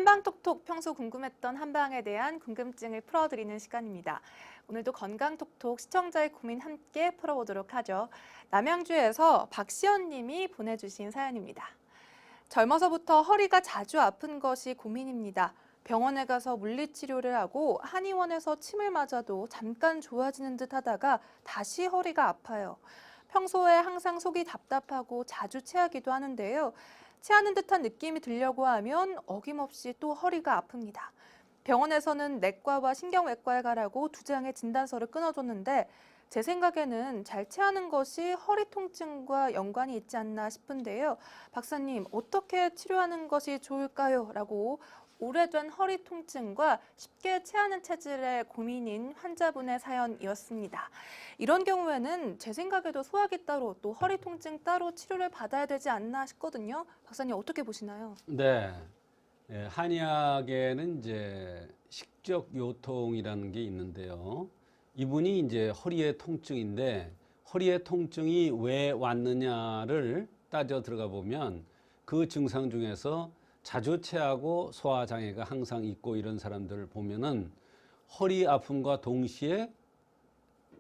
한방톡톡 평소 궁금했던 한방에 대한 궁금증을 풀어드리는 시간입니다. 오늘도 건강톡톡 시청자의 고민 함께 풀어보도록 하죠. 남양주에서 박시연 님이 보내주신 사연입니다. 젊어서부터 허리가 자주 아픈 것이 고민입니다. 병원에 가서 물리치료를 하고 한의원에서 침을 맞아도 잠깐 좋아지는 듯 하다가 다시 허리가 아파요. 평소에 항상 속이 답답하고 자주 체하기도 하는데요. 체하는 듯한 느낌이 들려고 하면 어김없이 또 허리가 아픕니다. 병원에서는 내과와 신경외과에 가라고 2장의 진단서를 끊어줬는데 제 생각에는 잘 체하는 것이 허리 통증과 연관이 있지 않나 싶은데요. 박사님, 어떻게 치료하는 것이 좋을까요? 라고 오래된 허리 통증과 쉽게 체하는 체질의 고민인 환자분의 사연이었습니다. 이런 경우에는 제 생각에도 소화기 따로 또 허리 통증 따로 치료를 받아야 되지 않나 싶거든요. 박사님 어떻게 보시나요? 네. 한의학에는 이제 식적 요통이라는 게 있는데요. 이분이 이제 허리의 통증인데 허리의 통증이 왜 왔느냐를 따져 들어가 보면 그 증상 중에서 자주 체하고 소화 장애가 항상 있고 이런 사람들을 보면은 허리 아픔과 동시에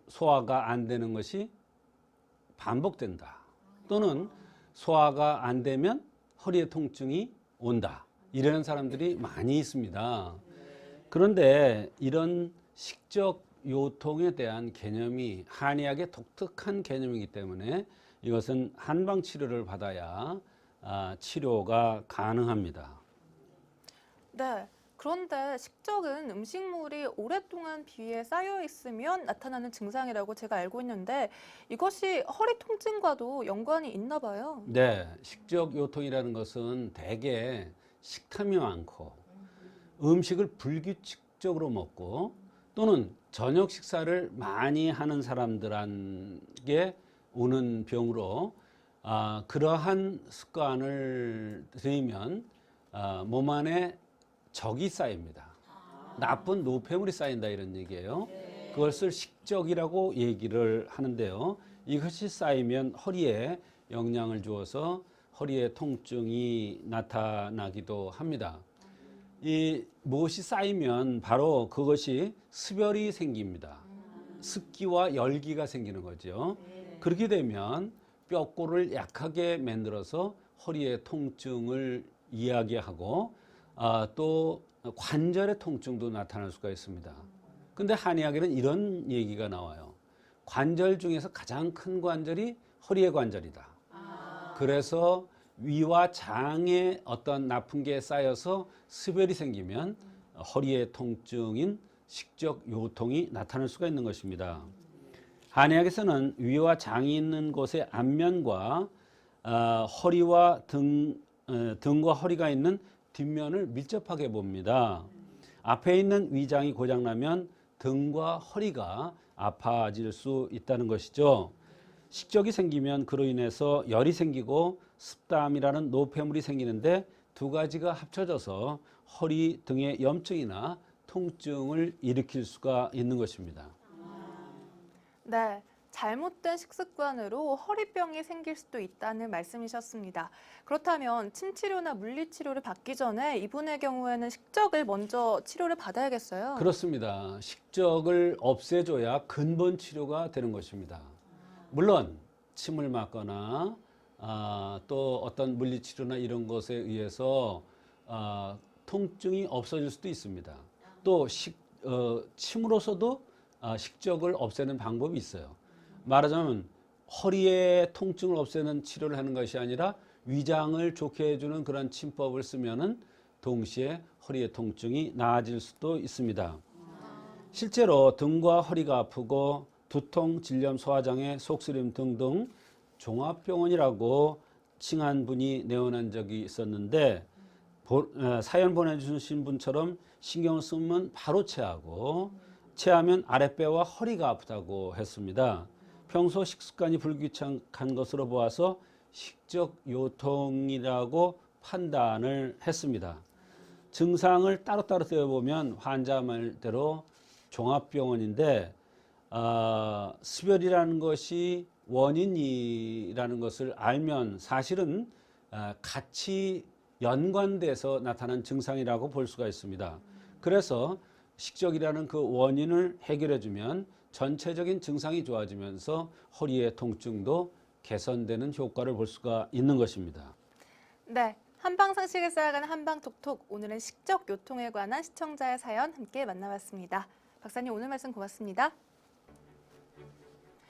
소화가 안 되는 것이 반복된다. 또는 소화가 안 되면 허리의 통증이 온다. 이런 사람들이 많이 있습니다. 그런데 이런 식적 요통에 대한 개념이 한의학의 독특한 개념이기 때문에 이것은 한방 치료를 받아야 치료가 가능합니다. 네. 그런데 식적은 음식물이 오랫동안 비위에 쌓여 있으면 나타나는 증상이라고 제가 알고 있는데 이것이 허리 통증과도 연관이 있나 봐요. 네, 식적 요통이라는 것은 대개 식탐이 많고 음식을 불규칙적으로 먹고 또는 저녁 식사를 많이 하는 사람들에게 오는 병으로 그러한 습관을 들이면 몸 안에 적이 쌓입니다. 나쁜 노폐물이 쌓인다 이런 얘기예요. 그것을 식적이라고 얘기를 하는데요. 이것이 쌓이면 허리에 영향을 주어서 허리에 통증이 나타나기도 합니다. 이 무엇이 쌓이면 바로 그것이 습열이 생깁니다. 습기와 열기가 생기는 거죠. 그렇게 되면 뼈골을 약하게 만들어서 허리의 통증을 이야기하고 또 관절의 통증도 나타날 수가 있습니다. 근데 한의학에는 이런 얘기가 나와요. 관절 중에서 가장 큰 관절이 허리의 관절이다. 그래서 위와 장에 어떤 나쁜 게 쌓여서 습열이 생기면 허리의 통증인 식적 요통이 나타날 수가 있는 것입니다. 한의학에서는 위와 장이 있는 곳의 앞면과 허리와 등과 허리가 있는 뒷면을 밀접하게 봅니다. 앞에 있는 위장이 고장나면 등과 허리가 아파질 수 있다는 것이죠. 식적이 생기면 그로 인해서 열이 생기고 습담이라는 노폐물이 생기는데 두 가지가 합쳐져서 허리 등의 염증이나 통증을 일으킬 수가 있는 것입니다. 네. 잘못된 식습관으로 허리병이 생길 수도 있다는 말씀이셨습니다. 그렇다면 침치료나 물리치료를 받기 전에 이분의 경우에는 식적을 먼저 치료를 받아야겠어요? 그렇습니다. 식적을 없애줘야 근본 치료가 되는 것입니다. 물론 침을 맞거나 또 어떤 물리치료나 이런 것에 의해서 통증이 없어질 수도 있습니다. 또 침으로서도 식적을 없애는 방법이 있어요. 말하자면 허리의 통증을 없애는 치료를 하는 것이 아니라 위장을 좋게 해주는 그런 침법을 쓰면은 동시에 허리의 통증이 나아질 수도 있습니다. 실제로 등과 허리가 아프고 두통, 질염, 소화장애, 속쓰림 등등 종합병원이라고 칭한 분이 내원한 적이 있었는데 사연 보내주신 분처럼 신경을 쓰면 바로 체하고 체하면 아랫배와 허리가 아프다고 했습니다. 평소 식습관이 불규칙한 것으로 보아서 식적 요통이라고 판단을 했습니다. 증상을 따로따로 떼어보면 환자 말대로 종합병원인데 습열이라는 것이 원인이라는 것을 알면 사실은 같이 연관돼서 나타난 증상이라고 볼 수가 있습니다. 그래서 식적이라는 그 원인을 해결해주면 전체적인 증상이 좋아지면서 허리의 통증도 개선되는 효과를 볼 수가 있는 것입니다. 네, 한방 상식을 쌓아가는 한방톡톡. 오늘은 식적 요통에 관한 시청자의 사연 함께 만나봤습니다. 박사님 오늘 말씀 고맙습니다.